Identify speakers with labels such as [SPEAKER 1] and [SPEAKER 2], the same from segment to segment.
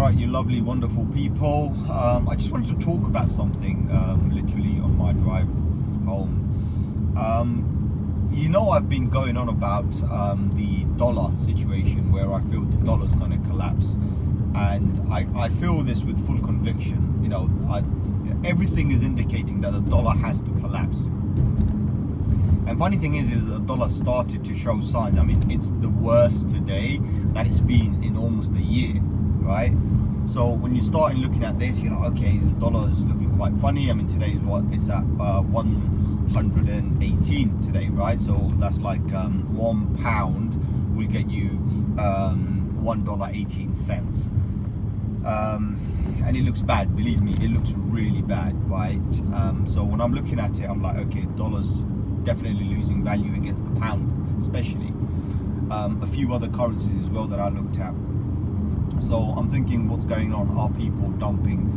[SPEAKER 1] Alright, you lovely, wonderful people. I just wanted to talk about something literally on my drive home. I've been going on about the dollar situation where I feel the dollar's going to collapse. And I feel this with full conviction. Everything is indicating that the dollar has to collapse. And funny thing is the dollar started to show signs. I mean, it's the worst today that it's been in almost a year, right? So when you start looking at this, you're like, okay, the dollar is looking quite funny. I mean, today is what? It's at 118 today, right? So that's like £1 will get you $1.18. And it looks bad, believe me, it looks really bad, right? So when I'm looking at it, I'm like, okay, dollar's definitely losing value against the pound, especially a few other currencies as well that I looked at. So I'm thinking, what's going on? Are people dumping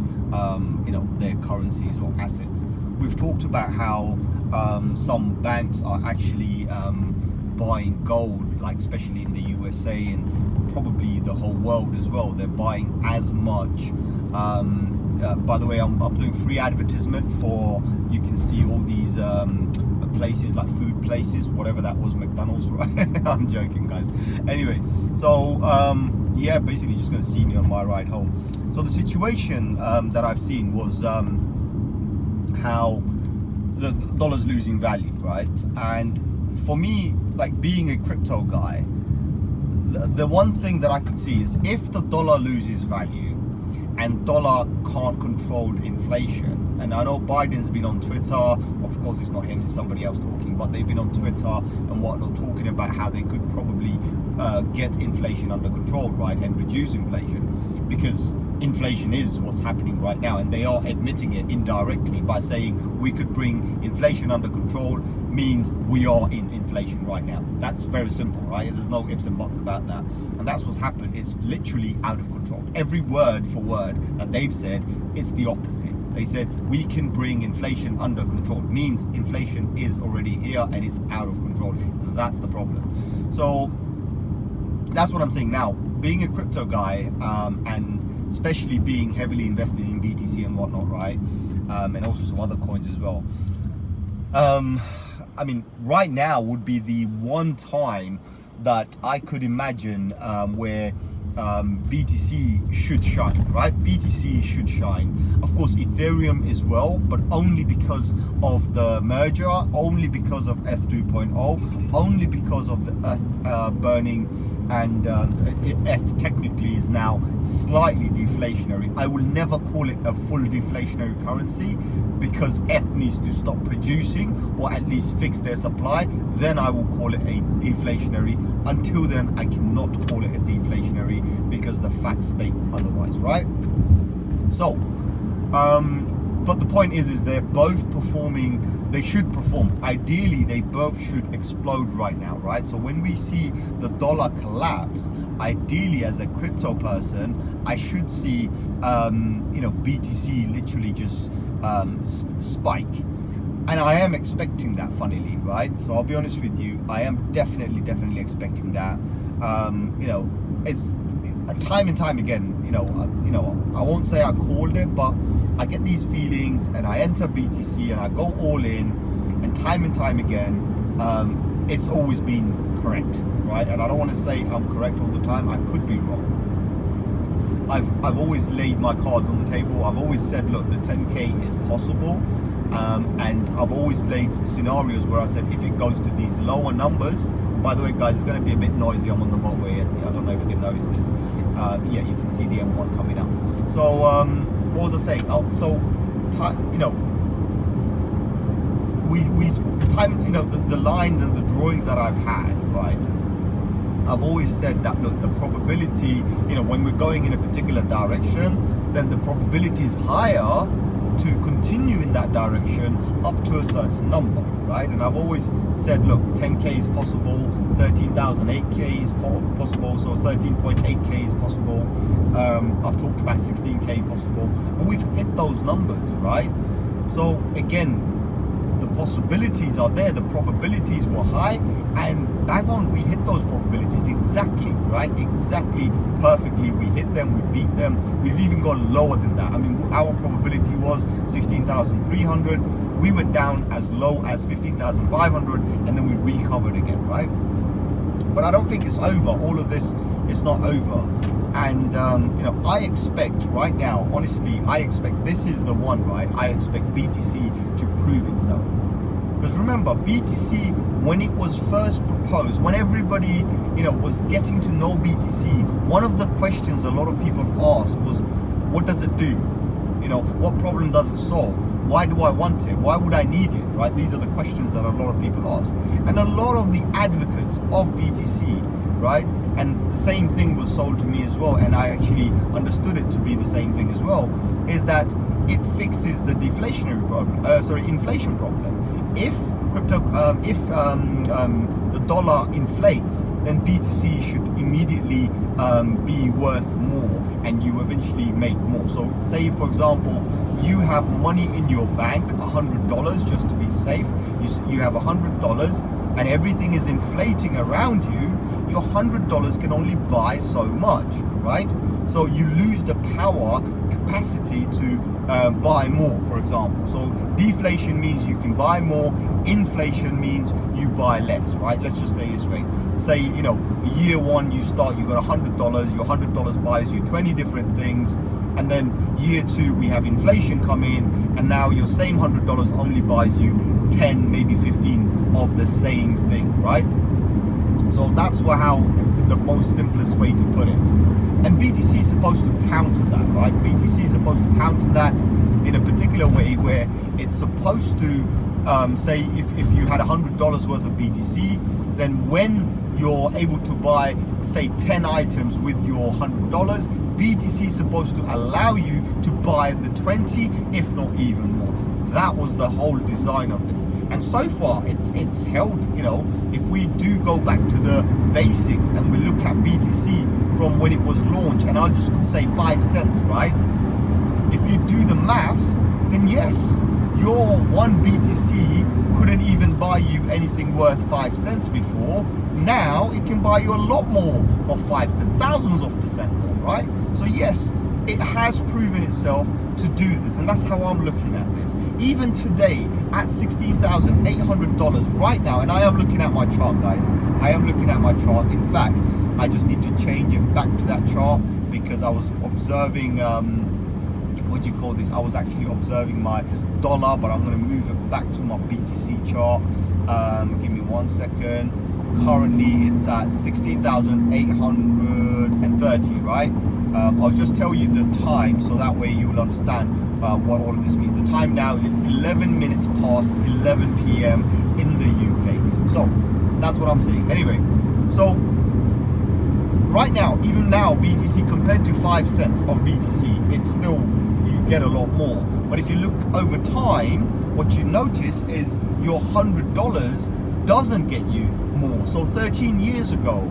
[SPEAKER 1] their currencies or assets? We've talked about how some banks are actually buying gold, like especially in the USA and probably the whole world as well. They're buying as much. By the way, I'm doing free advertisement for, you can see all these places like food places, whatever that was, McDonald's, right? I'm joking, guys. Anyway, so yeah, basically just going to see me on my ride home. So the situation that I've seen was how the dollar's losing value, right? And for me, like being a crypto guy, the one thing that I could see is if the dollar loses value and dollar can't control inflation, and I know Biden's been on Twitter, of course it's not him, it's somebody else talking, but they've been on Twitter and whatnot talking about how they could probably get inflation under control, right, and reduce inflation, because inflation is what's happening right now, and they are admitting it indirectly by saying we could bring inflation under control means we are in inflation right now. That's very simple, right? There's no ifs and buts about that, and that's what's happened. It's literally out of control. Every word for word that they've said, it's the opposite. They said we can bring inflation under control. It means inflation is already here and it's out of control, and that's the problem. So that's what I'm saying. Now, being a crypto guy and especially being heavily invested in BTC and whatnot, right? And also some other coins as well. I mean, right now would be the one time that I could imagine where BTC should shine, right? BTC should shine. Of course, Ethereum as well, but only because of the merger, only because of ETH 2.0, only because of the ETH burning, and ETH technically is now slightly deflationary. I will never call it a full deflationary currency because ETH needs to stop producing or at least fix their supply. Then I will call it a deflationary. Until then, I cannot call it a deflationary because the fact states otherwise, right? So, but the point is they're both performing. They should perform. Ideally, they both should explode right now, right? So when we see the dollar collapse, ideally as a crypto person, I should see, BTC literally just spike. And I am expecting that, funnily, right? So I'll be honest with you, I am definitely expecting that. It's time and time again, I won't say I called it, but I get these feelings and I enter BTC and I go all in, and time again, it's always been correct, right? And I don't want to say I'm correct all the time. I could be wrong. I've always laid my cards on the table. I've always said, look, the 10K is possible. And I've always laid scenarios where I said if it goes to these lower numbers. By the way, guys, it's going to be a bit noisy. I'm on the motorway. I don't know if you can notice this. Yeah, you can see the M1 coming up. So what was I saying? Oh, so the lines and the drawings that I've had, right? I've always said that, look, the probability, when we're going in a particular direction, then the probability is higher to continue in that direction up to a certain number, right? And I've always said, look, 10K is possible, 13,008K is possible, so 13.8K is possible. I've talked about 16K possible, and we've hit those numbers, right? So again, the possibilities are there, the probabilities were high, and bang on, we hit those probabilities exactly, right? Exactly, perfectly. We hit them, we beat them. We've even gone lower than that. I mean, our probability was 16,300. We went down as low as 15,500, and then we recovered again, right? But I don't think it's over. All of this is not over. And, I expect right now, honestly, I expect this is the one, right? I expect BTC to prove itself. Because remember, BTC, when it was first proposed, when everybody, was getting to know BTC, one of the questions a lot of people asked was, what does it do? What problem does it solve? Why do I want it? Why would I need it, right? These are the questions that a lot of people ask. And a lot of the advocates of BTC, right? And same thing was sold to me as well, and I actually understood it to be the same thing as well, is that it fixes the inflation problem. If the dollar inflates, then BTC should immediately be worth more, and you eventually make more. So say, for example, you have money in your bank, $100, just to be safe. You have $100 and everything is inflating around you. Your $100 can only buy so much, right? So you lose the capacity to buy more, for example. So deflation means you can buy more. Inflation means you buy less, right? Let's just say this way. Say, year one, you got $100. Your $100 buys you 20 different things. And then year two, we have inflation come in, and now your same $100 only buys you 10, maybe 15 of the same thing, right? So that's how the most simplest way to put it. And BTC is supposed to counter that, right? BTC is supposed to counter that in a particular way, where it's supposed to say if you had $100 worth of BTC, then when you're able to buy, say, 10 items with your $100, BTC is supposed to allow you to buy the 20, if not even more. That was the whole design of this, and so far it's held. If we do go back to the basics and we look at BTC from when it was launched, and I'll just say 5 cents, right? If you do the maths, then yes, your one BTC couldn't even buy you anything worth 5 cents before. Now it can buy you a lot more of 5 cents, thousands of percent more, right? So yes, it has proven itself to do this, and that's how I'm looking at this. Even today at $16,800 right now, and I am looking at my chart, guys. I am looking at my chart. In fact, I just need to change it back to that chart, because I was observing I was actually observing my dollar, but I'm going to move it back to my BTC chart. Give me 1 second. Currently it's at 16,830, right? I'll just tell you the time, so that way you will understand what all of this means. The time now is 11 minutes past 11 p.m. in the UK. So that's what I'm saying. Anyway, so right now, even now, BTC compared to 5 cents of BTC, it's still, you get a lot more. But if you look over time, what you notice is your $100 doesn't get you more. So 13 years ago,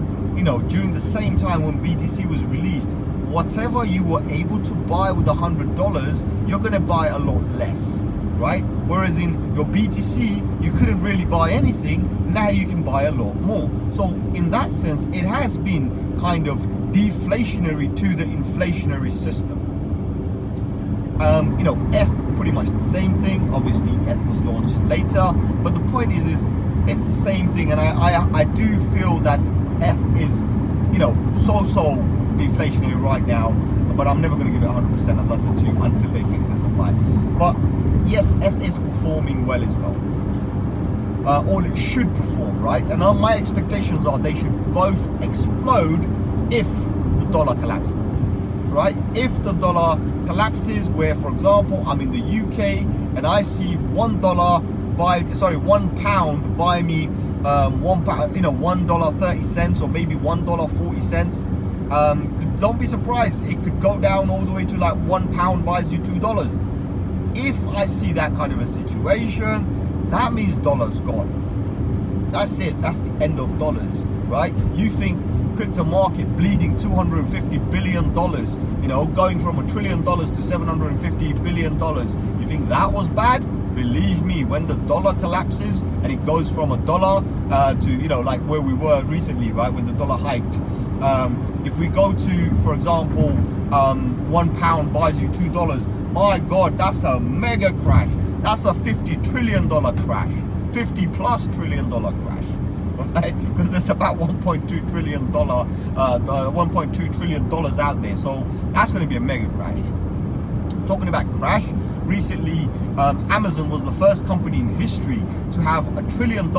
[SPEAKER 1] during the same time when BTC was released, whatever you were able to buy with $100, you're going to buy a lot less, right? Whereas in your BTC, you couldn't really buy anything. Now you can buy a lot more. So in that sense, it has been kind of deflationary to the inflationary system. ETH, pretty much the same thing. Obviously, ETH was launched later, but the point is it's the same thing. And I do feel that ETH is, so deflationary right now, but I'm never going to give it 100%, as I said to you, until they fix their supply. But yes, ETH is performing well as well, or it should perform, right? And my expectations are they should both explode if the dollar collapses, right? If the dollar collapses, where, for example, I'm in the UK and I see £1 buy me £1, $1.30, or maybe $1.40. Don't be surprised, it could go down all the way to like £1 buys you $2. If I see that kind of a situation, that means dollar's gone. That's it. That's the end of dollars, right? You think crypto market bleeding $250 billion, going from $1 trillion to $750 billion. You think that was bad? believe me, when the dollar collapses and it goes from $1 to, you know, like where we were recently, right, when the dollar hiked, if we go to, for example, £1 buys you $2, my God, that's a mega crash. That's a $50 trillion crash, $50+ trillion crash, right? Because there's about $1.2 trillion out there. So that's going to be a mega crash. Talking about crash, recently Amazon was the first company in history to have $1 trillion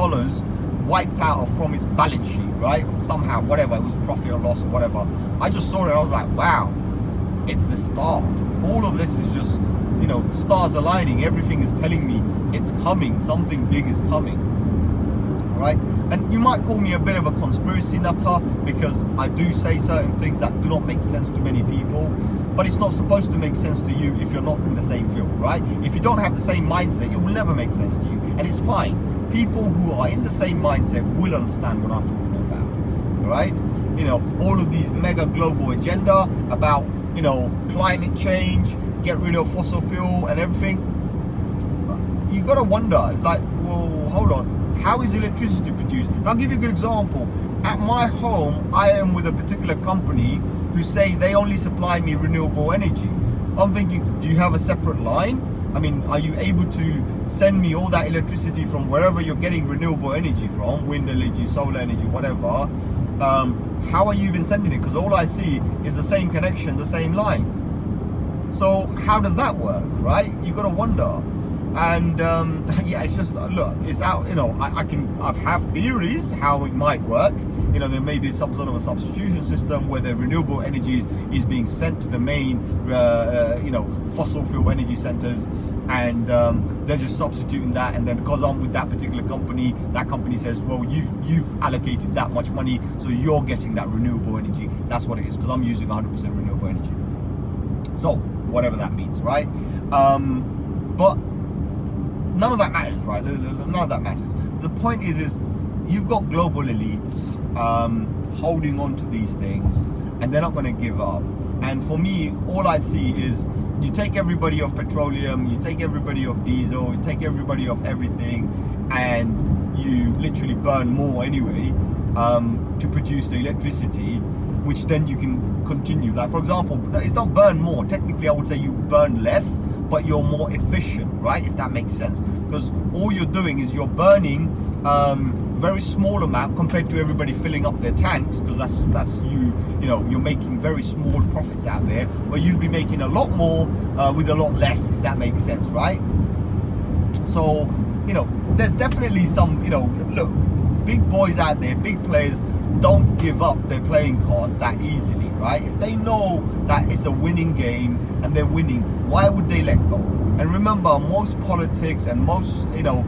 [SPEAKER 1] wiped out from its balance sheet, right? Somehow, whatever, it was profit or loss or whatever. I just saw it, I was like, wow, it's the start. All of this is just, you know, stars aligning. Everything is telling me it's coming. Something big is coming, right? And you might call me a bit of a conspiracy nutter because I do say certain things that do not make sense to many people, but it's not supposed to make sense to you if you're not in the same field, right? If you don't have the same mindset, it will never make sense to you, and it's fine. People who are in the same mindset will understand what I'm talking about, right? You know, all of these mega global agenda about, you know, climate change, get rid of fossil fuel and everything. You gotta wonder, like, well, hold on, how is electricity produced? And I'll give you a good example. At my home, I am with a particular company who say they only supply me renewable energy. I'm thinking, do you have a separate line? I mean, are you able to send me all that electricity from wherever you're getting renewable energy from, wind energy, solar energy, whatever? How are you even sending it? Because all I see is the same connection, the same lines. So how does that work, right? You got to wonder. And yeah, it's just, look, it's out, you know, I have theories how it might work. You know, there may be some sort of a substitution system where the renewable energy is being sent to the main, you know, fossil fuel energy centers, and they're just substituting that. And then because I'm with that particular company, that company says, well, you've allocated that much money, so you're getting that renewable energy. That's what it is, because I'm using 100% renewable energy. So whatever that means, right? But none of that matters, right? None of that matters. The point is you've got global elites holding on to these things, and they're not going to give up. And for me, all I see is you take everybody off petroleum, you take everybody off diesel, you take everybody off everything, and you literally burn more anyway to produce the electricity, which then you can continue. Like, for example, it's not burn more. Technically, I would say you burn less, but you're more efficient, right? If that makes sense. Because all you're doing is you're burning very small amount compared to everybody filling up their tanks, because that's you know, you're making very small profits out there, but you'll be making a lot more with a lot less, if that makes sense, right? So, you know, there's definitely some, you know, look, big boys out there, big players, don't give up their playing cards that easily, right? If they know that it's a winning game and they're winning, why would they let go? And remember, most politics and most, you know,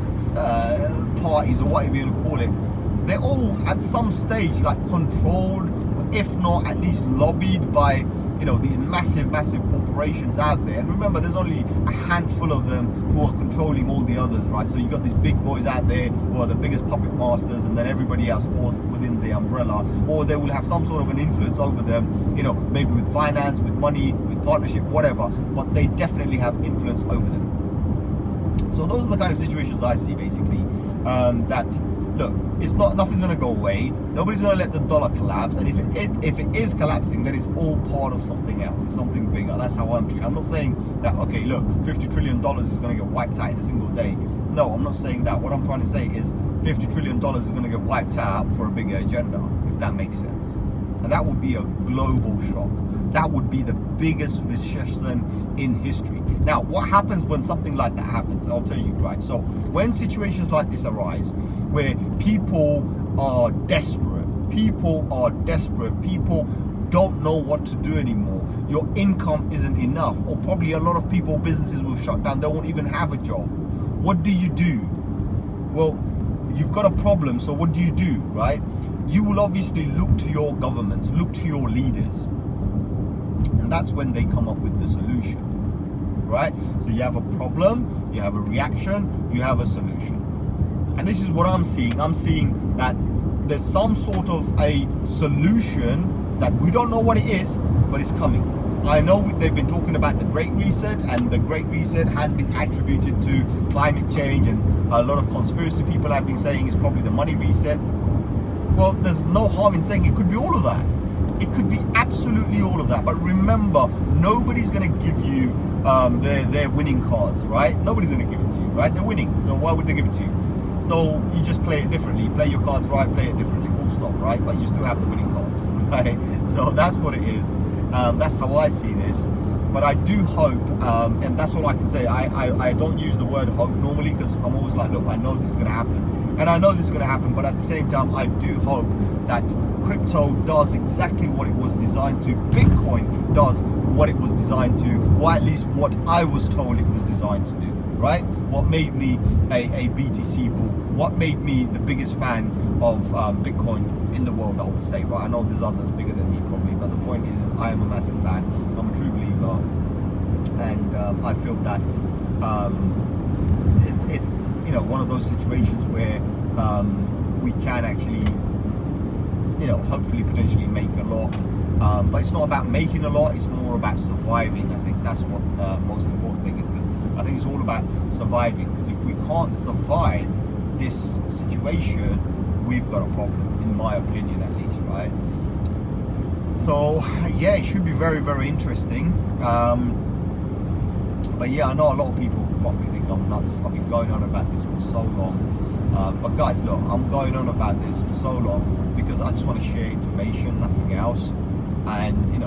[SPEAKER 1] parties or whatever you want to call it, they're all at some stage like controlled, if not at least lobbied by, you know, these massive corporations out there. And remember, there's only a handful of them who are controlling all the others, right? So you got these big boys out there who are the biggest puppet masters, and then everybody else falls within the umbrella, or they will have some sort of an influence over them, you know, maybe with finance, with money, with partnership, whatever, but they definitely have influence over them. So those are the kind of situations I see, basically, that, look, it's not, nothing's going to go away. Nobody's going to let the dollar collapse. And if it is collapsing, then it's all part of something else. It's something bigger. That's how I'm treating. I'm not saying that, okay, look, $50 trillion is going to get wiped out in a single day. No, I'm not saying that. What I'm trying to say is $50 trillion is going to get wiped out for a bigger agenda, if that makes sense. And that would be a global shock. That would be the biggest recession in history. Now, what happens when something like that happens? I'll tell you, right? So when situations like this arise, where people are desperate, people don't know what to do anymore, your income isn't enough, or probably a lot of people, businesses will shut down, they won't even have a job. What do you do? Well, you've got a problem, so what do you do, right? You will obviously look to your governments, look to your leaders. And that's when they come up with the solution, right? So you have a problem, you have a reaction, you have a solution. And this is what I'm seeing. I'm seeing that there's some sort of a solution that we don't know what it is, but it's coming. I know they've been talking about the Great Reset, and the Great Reset has been attributed to climate change, and a lot of conspiracy people have been saying it's probably the money reset. Well, there's no harm in saying it could be all of that. It could be absolutely all of that. But remember, nobody's going to give you their winning cards, right? Nobody's going to give it to you, right? They're winning, so why would they give it to you? So you just play it differently. Play your cards right, play it differently, full stop, right? But you still have the winning cards, right? So that's what it is. That's how I see this. But I do hope, and that's all I can say. I don't use the word hope normally, because I'm always like, look, I know this is going to happen. And I know this is going to happen, but at the same time, I do hope that crypto does exactly what it was designed to. Bitcoin does what it was designed to, or at least what I was told it was designed to do, right? What made me a BTC bull, what made me the biggest fan of Bitcoin in the world, I would say, right? I know there's others bigger than me probably, but the point is I am a massive fan. I'm a true believer, and I feel that it's one of those situations where we can actually hopefully potentially make a lot, but it's not about making a lot, it's more about surviving. I think that's what the most important thing is, because I think it's all about surviving, because if we can't survive this situation, we've got a problem, in my opinion at least, right? So yeah, it should be very, very interesting. But yeah, I know a lot of people probably think I'm nuts. I've been going on about this for so long. But guys, look, I'm going on about this for so long because I just want to share information, nothing else. And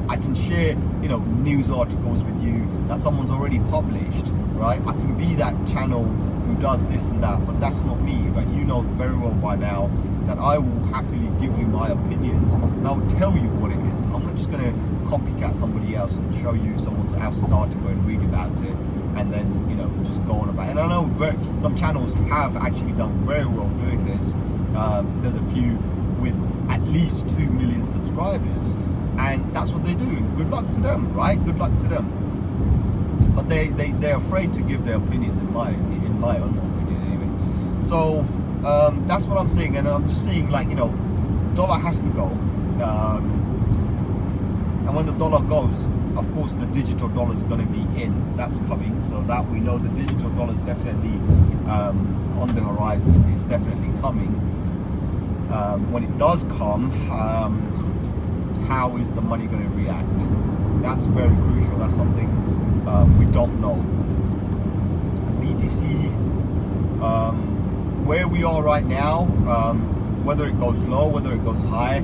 [SPEAKER 1] I can share news articles with you that someone's already published, right? I can be that channel who does this and that, but that's not me, right? You know very well by now that I will happily give you my opinions, and I'll tell you what it is. I'm not just going to copycat somebody else and show you someone else's article and read about it and then just go on about it. And I know some channels have actually done very well doing this. There's a few with at least 2 million subscribers, and that's what they're doing. Good luck to them, right? Good luck to them. But they're afraid to give their opinions, in my own opinion anyway. So that's what I'm saying, and I'm just saying, like, dollar has to go, and when the dollar goes, of course the digital dollar is going to be in. That's coming, so that we know the digital dollar is definitely on the horizon. It's definitely coming. When it does come, how is the money going to react? That's very crucial. That's something we don't know. BTC, where we are right now, whether it goes low, whether it goes high,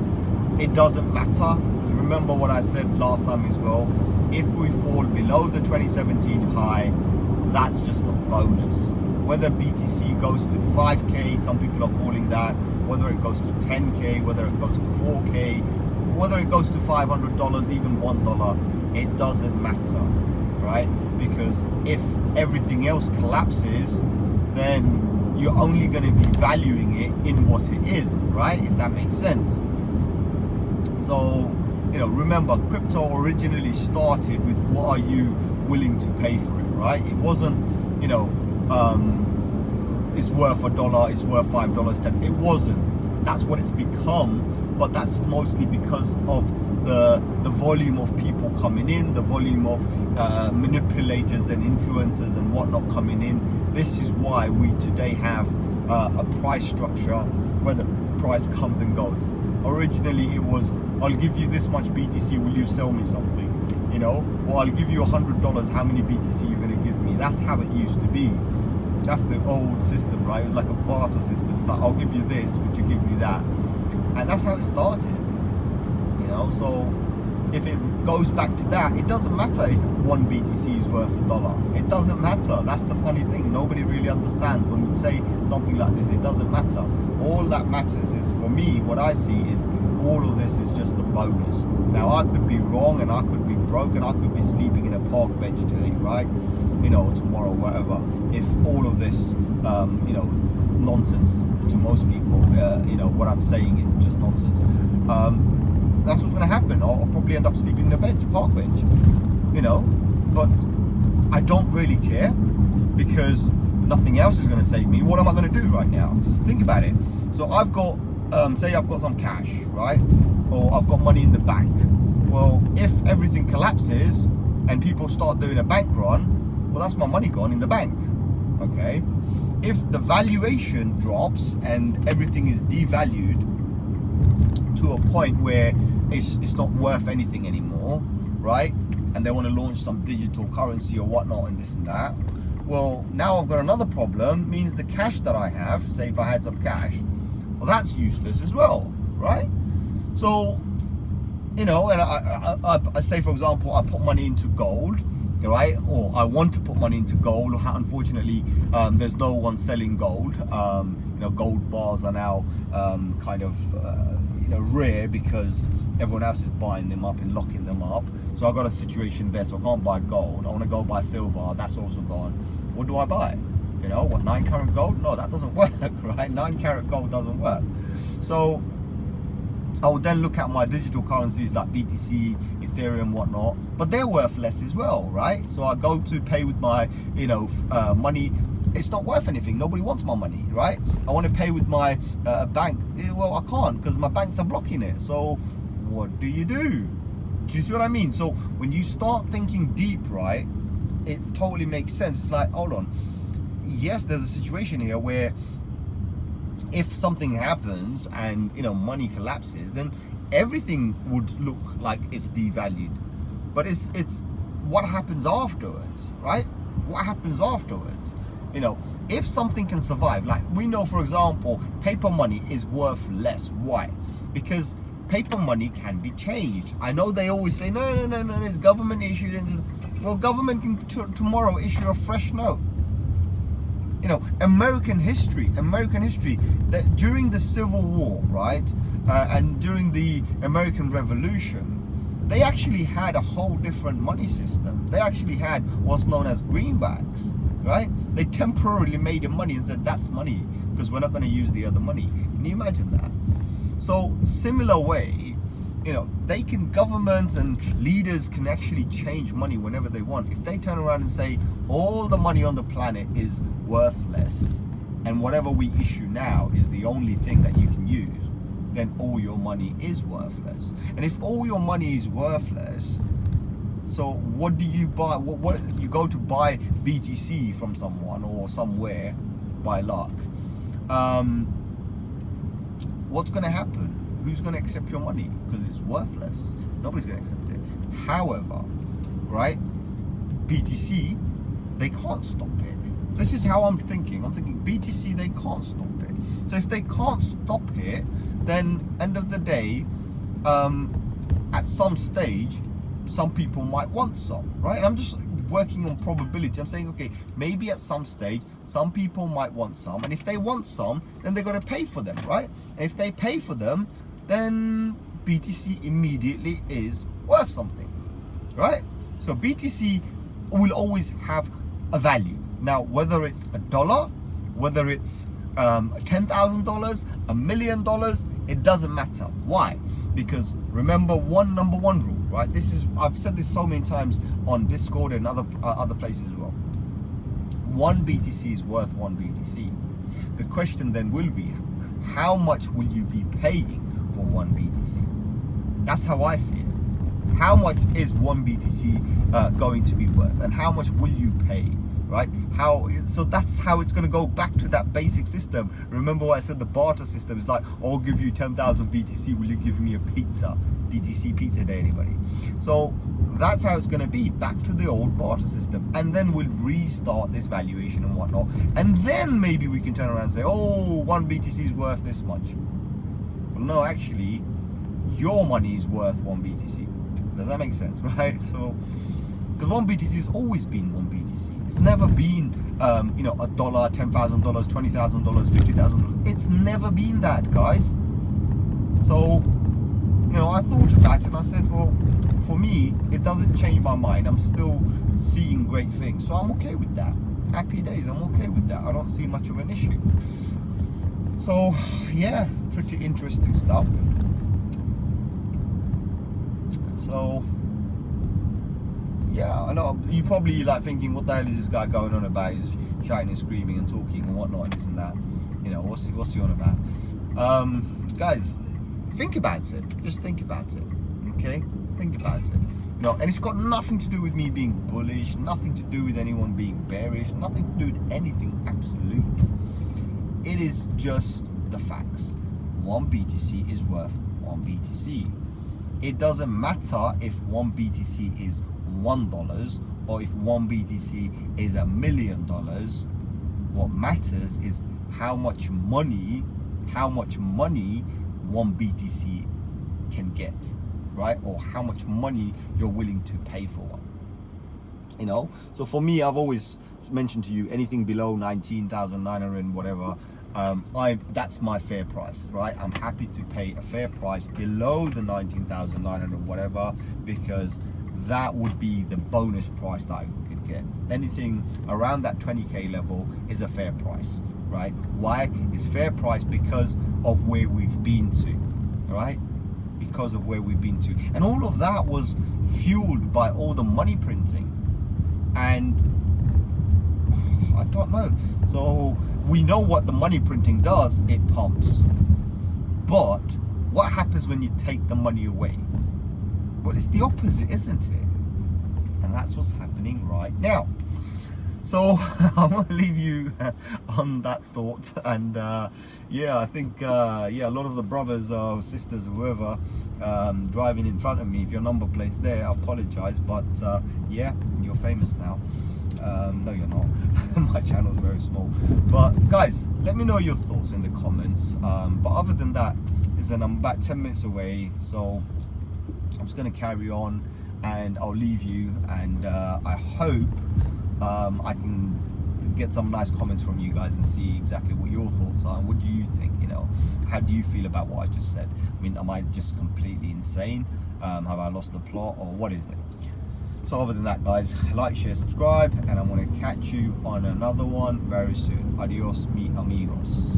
[SPEAKER 1] it doesn't matter. Because remember what I said last time as well. If we fall below the 2017 high, that's just a bonus. Whether BTC goes to 5K, some people are calling that, whether it goes to 10K, whether it goes to 4K, whether it goes to $500, even $1, it doesn't matter, right? Because if everything else collapses, then you're only going to be valuing it in what it is, right? If that makes sense. So, remember, crypto originally started with what are you willing to pay for it, right? It wasn't, it's worth $1, it's worth $5, 10. It wasn't. That's what it's become, but that's mostly because of the volume of people coming in, the volume of manipulators and influencers and whatnot coming in. This is why we today have a price structure where the price comes and goes. Originally it was, I'll give you this much BTC, will you sell me something? Or I'll give you $100, how many BTC you're going to give me? That's how it used to be. That's the old system, right? It was like a barter system. It's like, I'll give you this, would you give me that? And that's how it started. So if it goes back to that, it doesn't matter if one BTC is worth $1. It doesn't matter. That's the funny thing. Nobody really understands when we say something like this. It doesn't matter. All that matters is, for me, what I see is all of this is just a bonus. Now, I could be wrong, and I could be broke, and I could be sleeping in a park bench today, right? Tomorrow, whatever. If all of this, nonsense to most people, what I'm saying is just nonsense. That's what's going to happen. I'll probably end up sleeping in a park bench, but I don't really care, because nothing else is going to save me. What am I going to do right now? Think about it. So I've got, say I've got some cash, right? Or I've got money in the bank. well, if everything collapses and people start doing a bank run, well, that's my money gone in the bank. Okay, if the valuation drops and everything is devalued to a point where it's not worth anything anymore, right? And they want to launch some digital currency or whatnot and this and that, well, now I've got another problem. Means the cash that I have, say if I had some cash, well, that's useless as well, right? So, you know, and I say, for example, I put money into gold, right? Or I want to put money into gold. Unfortunately, there's no one selling gold. You know, gold bars are now kind of you know, rare because everyone else is buying them up and locking them up. So I got a situation there, so I can't buy gold. I want to go buy silver. That's also gone. What do I buy? You know, what, 9 karat gold? No, that doesn't work, right? 9 karat gold doesn't work. So I would then look at my digital currencies like BTC, Ethereum, whatnot, but they're worth less as well, right? So I go to pay with my, you know, money. It's not worth anything. Nobody wants my money, right? I want to pay with my bank. Well, I can't because my banks are blocking it. So what do? Do you see what I mean? So when you start thinking deep, right, it totally makes sense. It's like, hold on. Yes, there's a situation here where if something happens and, you know, money collapses, then everything would look like it's devalued. But it's what happens afterwards, right? What happens afterwards? You know, if something can survive, like we know, for example, paper money is worth less. Why? Because paper money can be changed. I know they always say, no, it's government issued. Well, government can tomorrow issue a fresh note. You know, American history, that during the Civil War, right, and during the American Revolution, they actually had a whole different money system. They actually had what's known as greenbacks, right? They temporarily made a money and said, that's money, because we're not going to use the other money. Can you imagine that? So, similar way, you know, governments and leaders can actually change money whenever they want. If they turn around and say, all the money on the planet is worthless, and whatever we issue now is the only thing that you can use, then all your money is worthless. And if all your money is worthless, so what do you buy? What you go to buy BTC from someone or somewhere by luck? What's going to happen? Who's going to accept your money? Because it's worthless. Nobody's going to accept it. However, right, BTC, they can't stop it. This is how I'm thinking. I'm thinking BTC, they can't stop it. So if they can't stop it, then end of the day, at some stage, some people might want some, right? And I'm just working on probability. I'm saying, okay, maybe at some stage, some people might want some. And if they want some, then they're going to pay for them, right? And if they pay for them, then BTC immediately is worth something, right? So BTC will always have a value. Now, whether it's $1, whether it's $10,000, $1 million, it doesn't matter. Why? Because remember number one rule, right? I've said this so many times on Discord and other places as well. One BTC is worth one BTC. The question then will be, how much will you be paying for one BTC? That's how I see it. How much is one BTC going to be worth, and how much will you pay? Right? So that's how it's going to go back to that basic system. Remember what I said, the barter system is like, I'll give you 10,000 BTC, will you give me a pizza? BTC pizza day, anybody? So that's how it's going to be, back to the old barter system. And then we'll restart this valuation and whatnot. And then maybe we can turn around and say, oh, one BTC is worth this much. Well, no, actually, your money is worth one BTC. Does that make sense, right? So, because one BTC has always been one BTC. It's never been, you know, $1, $10,000, $20,000, $50,000. It's never been that, guys. So, you know, I thought about it and I said, well, for me, it doesn't change my mind. I'm still seeing great things. So I'm okay with that. Happy days, I'm okay with that. I don't see much of an issue. So, yeah, pretty interesting stuff. So, yeah, I know you probably like thinking, what the hell is this guy going on about? He's shouting and screaming and talking and whatnot and this and that. You know, what's he on about? Guys, think about it. Just think about it. Okay, Think about it. You know, and it's got nothing to do with me being bullish, nothing to do with anyone being bearish, nothing to do with anything, absolutely. It is just the facts. One BTC is worth one BTC. It doesn't matter if one BTC is $1 or if one BTC is $1 million. What matters is how much money one BTC can get, right? Or how much money you're willing to pay for one. You know, so for me, I've always mentioned to you, anything below 19,900 whatever, that's my fair price, right? I'm happy to pay a fair price below the 19,900 whatever, because that would be the bonus price that I could get. Anything around that 20k level is a fair price, right? Why? It's fair price because of where we've been to, right? Because of where we've been to, and all of that was fueled by all the money printing, and I don't know. So we know what the money printing does, it pumps. But what happens when you take the money away? Well, it's the opposite, isn't it? And that's what's happening right now. So I'm gonna leave you on that thought, and yeah, I think yeah, a lot of the brothers or sisters, whoever, driving in front of me, if your number plate's there, I apologize, but yeah, you're famous now. No, you're not. My channel's very small. But guys, let me know your thoughts in the comments. But other than that, I'm about 10 minutes away, so I'm just gonna carry on, and I'll leave you, and I hope I can get some nice comments from you guys and see exactly what your thoughts are, and what do you think, you know, how do you feel about what I just said? I mean, am I just completely insane? Have I lost the plot, or what is it? So other than that, guys, like, share, subscribe, and I'm going to catch you on another one very soon. Adios, mi amigos.